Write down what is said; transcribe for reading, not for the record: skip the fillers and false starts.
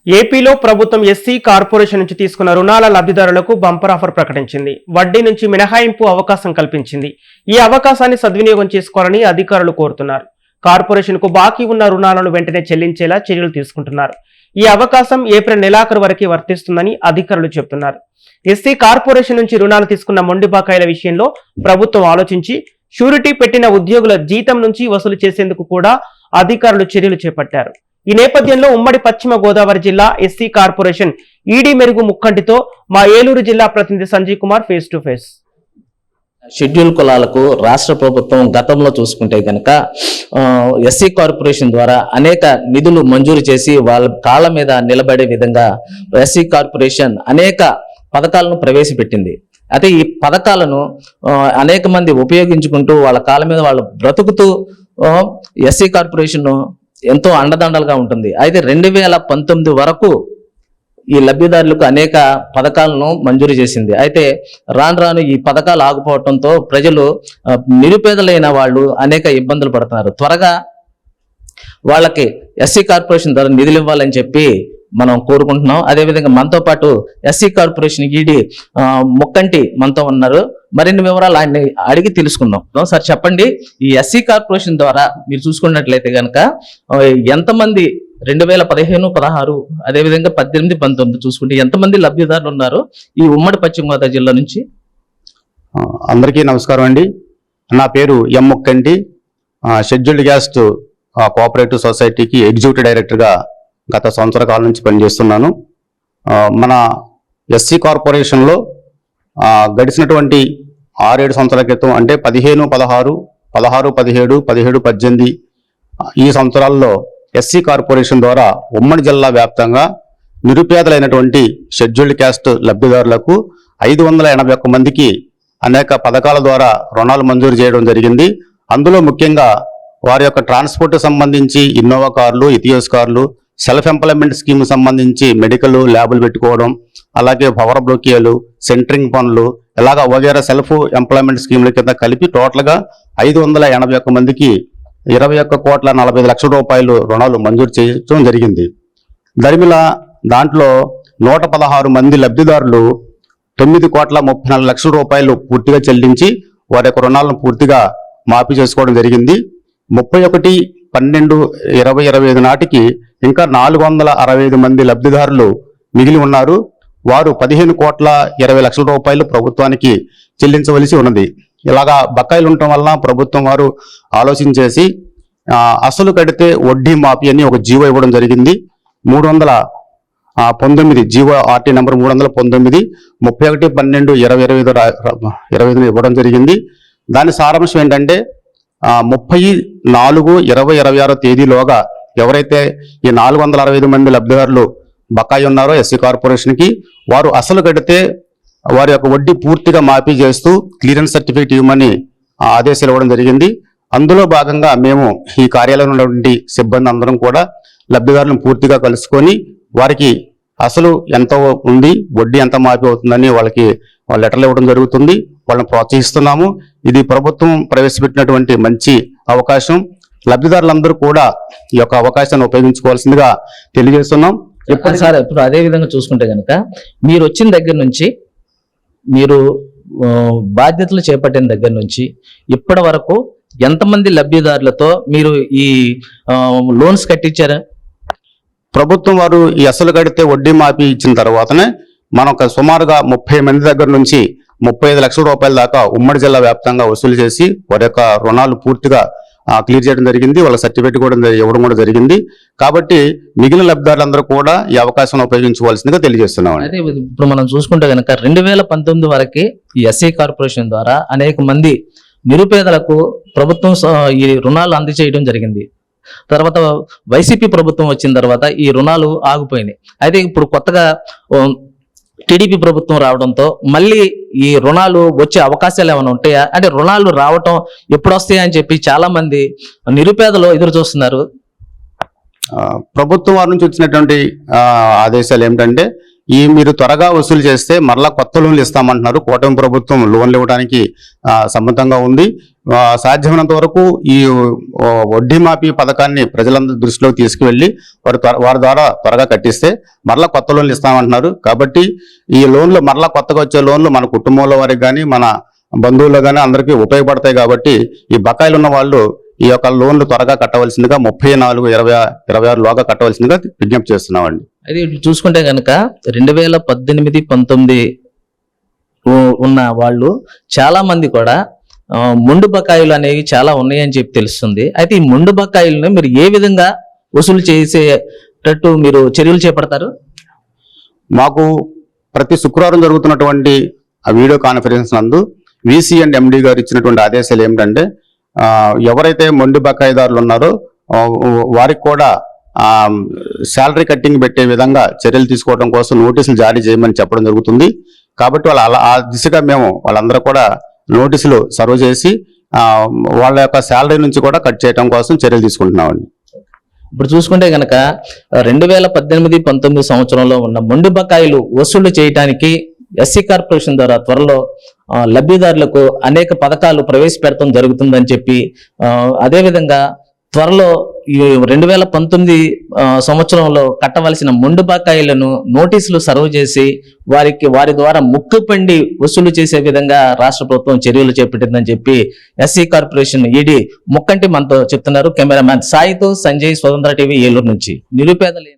ఏపీలో ప్రభుత్వం SC corporation నుంచి తీసుకున్న రుణాల లబ్ధిదారులకు బంపర్ ఆఫర్ ప్రకటించింది. వడ్డీ నుంచి మినహాయింపు అవకాశం కల్పించింది. ఈ అవకాశాన్ని సద్వినియోగం చేసుకోవాలని అధికారులు కోరుతున్నారు. కార్పొరేషన్కు బాకీ ఉన్న రుణాలను వెంటనే చెల్లించేలా చర్యలు తీసుకుంటున్నారు. ఈ అవకాశం ఏప్రిల్ నెలాఖరు వరకు వర్తిస్తుందని అధికారులు చెబుతున్నారు. ఎస్సీ కార్పొరేషన్ నుంచి రుణాలు తీసుకున్న మొండి బకాయిల విషయంలో ప్రభుత్వం ఆలోచించి షూరిటీ పెట్టిన ఉద్యోగుల జీతం నుంచి వసూలు చేసేందుకు కూడా అధికారులు చర్యలు చేపట్టారు. ఈ నేపథ్యంలో ఉమ్మడి పశ్చిమ గోదావరి జిల్లా ఎస్సీ కార్పొరేషన్ ఈడీ మెరుగు ముక్కంటితో మా ఏలూరు జిల్లా ప్రతినిధి Sanjay Kumar face to face. Schedule కులాలకు రాష్ట్ర ప్రభుత్వం గతంలో చూసుకుంటే కనుక ఎస్సీ కార్పొరేషన్ ద్వారా అనేక నిధులు మంజూరు చేసి వాళ్ళ కాళ్ళ మీద నిలబడే విధంగా ఎస్సీ కార్పొరేషన్ అనేక పథకాలను ప్రవేశపెట్టింది. అయితే ఈ పథకాలను అనేక మంది ఉపయోగించుకుంటూ వాళ్ళ కాళ్ళ మీద వాళ్ళు బ్రతుకుతూ ఎస్సీ కార్పొరేషన్ ఎంతో అండదండలుగా ఉంటుంది. అయితే 2019 వరకు ఈ లబ్ధిదారులకు అనేక పథకాలను మంజూరు చేసింది. అయితే రాను రాను ఈ పథకాలు ఆగిపోవడంతో ప్రజలు నిరుపేదలైన వాళ్ళు అనేక ఇబ్బందులు పడుతున్నారు. త్వరగా వాళ్ళకి ఎస్సీ కార్పొరేషన్ ద్వారా నిధులు ఇవ్వాలని చెప్పి మనం కోరుకుంటున్నాం. అదేవిధంగా మనతో పాటు ఎస్సీ కార్పొరేషన్ ఈడీ ముక్కంటి మనతో ఉన్నారు. మరిన్ని వివరాలు ఆయన్ని అడిగి తెలుసుకుందాం. సార్ చెప్పండి, ఈ ఎస్సీ కార్పొరేషన్ ద్వారా మీరు చూసుకున్నట్లయితే కనుక ఎంతమంది 2015-16 అదేవిధంగా 18-19 చూసుకుంటే ఎంతమంది లబ్ధిదారులు ఉన్నారు ఈ ఉమ్మడి పశ్చిమ గోదావరి జిల్లా నుంచి? అందరికీ నమస్కారం అండి. నా పేరు ఎం ముక్కంటి. షెడ్యూల్డ్ క్యాస్ట్ కోఆపరేటివ్ సొసైటీకి ఎగ్జిక్యూటివ్ డైరెక్టర్గా గత సంవత్సర కాలం నుంచి పనిచేస్తున్నాను. మన ఎస్సీ కార్పొరేషన్లో గడిచినటువంటి 6-7 సంవత్సరాల క్రితం అంటే 15-16, 16-17, 17-18 ఈ సంవత్సరాల్లో ఎస్సీ కార్పొరేషన్ ద్వారా ఉమ్మడి జిల్లా వ్యాప్తంగా నిరుపేదలైనటువంటి షెడ్యూల్డ్ క్యాస్ట్ లబ్ధిదారులకు 581 మందికి అనేక పథకాల ద్వారా రుణాలు మంజూరు చేయడం జరిగింది. అందులో ముఖ్యంగా వారి యొక్క ట్రాన్స్పోర్ట్ సంబంధించి ఇన్నోవా కార్లు, ఇథియోస్ కార్లు, సెల్ఫ్ ఎంప్లాయ్మెంట్ స్కీమ్ సంబంధించి మెడికల్ ల్యాబులు పెట్టుకోవడం, అలాగే పవర్ బ్లోకియాలు, సెంటరింగ్ పనులు, ఇలాగా వగేరా సెల్ఫ్ ఎంప్లాయ్మెంట్ స్కీముల కింద కలిపి టోటల్గా 581 మందికి 21,40,00,000 రూపాయలు రుణాలు మంజూరు చేయడం జరిగింది. దరిమిలా దాంట్లో 116 మంది లబ్ధిదారులు 9,34,00,000 రూపాయలు పూర్తిగా చెల్లించి వారి యొక్క రుణాలను పూర్తిగా మాఫీ చేసుకోవడం జరిగింది. 31/12/2025 నాటికి ఇంకా 465 మంది లబ్ధిదారులు మిగిలి ఉన్నారు. వారు 15,20,00,000 రూపాయలు ప్రభుత్వానికి చెల్లించవలసి ఉన్నది. ఇలాగా బకాయిలు ఉండటం వలన ప్రభుత్వం వారు ఆలోచించేసి అసలు కడితే వడ్డీ మాఫీ అని ఒక జీవో ఇవ్వడం జరిగింది. 319 జీవో ఆర్టీ నెంబర్ 319 31/12/2025 ఇవ్వడం జరిగింది. దాని సారాంశం ఏంటంటే 30/4/2026 తేదీలోగా ఎవరైతే ఈ 465 మంది లబ్ధిదారులు బకాయి ఉన్నారో ఎస్సీ కార్పొరేషన్కి వారు అసలు కడితే వారి యొక్క వడ్డీ పూర్తిగా మాఫీ చేస్తూ క్లియరెన్స్ సర్టిఫికేట్ ఇవ్వమని ఆదేశాలు ఇవ్వడం జరిగింది. అందులో భాగంగా మేము ఈ కార్యాలయంలో ఉన్నటువంటి సిబ్బంది అందరం కూడా లబ్ధిదారులను పూర్తిగా కలుసుకొని వారికి అసలు ఎంత ఉంది, వడ్డీ ఎంత మాఫీ అవుతుందని వాళ్ళకి లెటర్లు ఇవ్వడం జరుగుతుంది. వాళ్ళని ప్రోత్సహిస్తున్నాము. ఇది ప్రభుత్వం ప్రవేశపెట్టినటువంటి మంచి అవకాశం. లబ్ధిదారులందరూ కూడా ఈ యొక్క అవకాశాన్ని ఉపయోగించుకోవాల్సిందిగా తెలియజేస్తున్నాం. ఇప్పుడు అదే విధంగా చూసుకుంటే కనుక మీరు వచ్చిన దగ్గర నుంచి మీరు బాధ్యతలు చేపట్టిన దగ్గర నుంచి ఇప్పటి వరకు ఎంతమంది లబ్ధిదారులతో మీరు ఈ లోన్స్ కట్టించారా? ప్రభుత్వం వారు ఈ అసలు కడితే వడ్డీ మాఫీ ఇచ్చిన తర్వాతనే మనకు సుమారుగా 30 మంది దగ్గర నుంచి 35 లక్షల రూపాయల దాకా ఉమ్మడి జిల్లా వ్యాప్తంగా వసూలు చేసి వారి యొక్క రుణాలు పూర్తిగా క్లియర్ చేయడం జరిగింది. వాళ్ళ సర్టిఫికేట్ కూడా ఇవ్వడం కూడా జరిగింది. కాబట్టి మిగిలిన లబ్ధిదారులందరూ కూడా ఈ అవకాశం ఉపయోగించుకోవాల్సిందిగా తెలియజేస్తున్నాం. అయితే ఇప్పుడు మనం చూసుకుంటే కనుక 2019 వరకే ఈ ఎస్సీ కార్పొరేషన్ ద్వారా అనేక మంది నిరుపేదలకు ప్రభుత్వం ఈ రుణాలు అందజేయడం జరిగింది. తర్వాత వైసీపీ ప్రభుత్వం వచ్చిన తర్వాత ఈ రుణాలు ఆగిపోయినాయి. అయితే ఇప్పుడు కొత్తగా టీడీపీ ప్రభుత్వం రావడంతో మళ్ళీ ఈ రుణాలు వచ్చే అవకాశాలు ఏమైనా ఉంటాయా? అంటే రుణాలు రావటం ఎప్పుడు వస్తాయా అని చెప్పి చాలా మంది నిరుపేదలు ఎదురు చూస్తున్నారు. ప్రభుత్వం వారి నుంచి వచ్చినటువంటి ఆదేశాలు ఏమిటంటే మీరు త్వరగా వసూలు చేస్తే మరలా కొత్త లోన్లు ఇస్తామంటున్నారు. కూటమి ప్రభుత్వం లోన్లు ఇవ్వడానికి సమ్మతంగా ఉంది. సాధ్యమైనంత వరకు ఈ వడ్డీ మాఫీ పథకాన్ని ప్రజలందరి దృష్టిలోకి తీసుకువెళ్ళి వారి ద్వారా త్వరగా కట్టిస్తే మరలా కొత్త లోన్లు ఇస్తామంటున్నారు. కాబట్టి ఈ లోన్లు మరలా కొత్తగా వచ్చే లోన్లు మన కుటుంబంలో వారికి కానీ మన బంధువుల్లో కానీ అందరికీ ఉపయోగపడతాయి. కాబట్టి ఈ బకాయిలు ఉన్న వాళ్ళు ఈ యొక్క లోన్లు త్వరగా కట్టవలసిందిగా 34/26 లోగా కట్టవలసిందిగా విజ్ఞప్తి చేస్తున్నామండి. అయితే ఇటు చూసుకుంటే కనుక 2018-19 ఉన్న వాళ్ళు చాలా మంది కూడా మొండు బకాయిలు అనేవి చాలా ఉన్నాయని చెప్పి తెలుస్తుంది. అయితే ఈ మొండు బకాయిలను మీరు ఏ విధంగా వసూలు చేసేటట్టు మీరు చర్యలు చేపడతారు? మాకు ప్రతి శుక్రవారం జరుగుతున్నటువంటి ఆ వీడియో కాన్ఫరెన్స్ నందు వీసీ అండ్ ఎండి గారు ఇచ్చినటువంటి ఆదేశాలు ఏమిటంటే ఎవరైతే మొండి బకాయిదారులు ఉన్నారో వారికి కూడా శాలరీ కట్టింగ్ పెట్టే విధంగా చర్యలు తీసుకోవడం కోసం నోటీసులు జారీ చేయమని చెప్పడం జరుగుతుంది. కాబట్టి ఆ దిశగా మేము వాళ్ళందరూ కూడా నోటీసులు సర్వ్ చేసి వాళ్ళ యొక్క శాలరీ నుంచి కూడా కట్ చేయడం కోసం చర్యలు తీసుకుంటున్నామండి. ఇప్పుడు చూసుకుంటే గనక 2018-19 సంవత్సరంలో ఉన్న మొండి బకాయిలు వసూలు చేయడానికి ఎస్సీ కార్పొరేషన్ ద్వారా త్వరలో లబ్ధిదారులకు అనేక పథకాలు ప్రవేశపెడతాం జరుగుతుందని చెప్పి అదేవిధంగా త్వరలో ఈ 2019 సంవత్సరంలో కట్టవలసిన మొండి బకాయిలను నోటీసులు సర్వ్ చేసి వారి ద్వారా ముక్కుపండి వసూలు చేసే విధంగా రాష్ట్ర ప్రభుత్వం చర్యలు చేపట్టిందని చెప్పి ఎస్సీ కార్పొరేషన్ ఈడీ ముక్కంటి మనతో చెప్తున్నారు. కెమెరామ్యాన్ సాయితో సంజయ్, స్వతంత్ర టీవీ, ఏలూరు నుంచి. నిరుపేదలే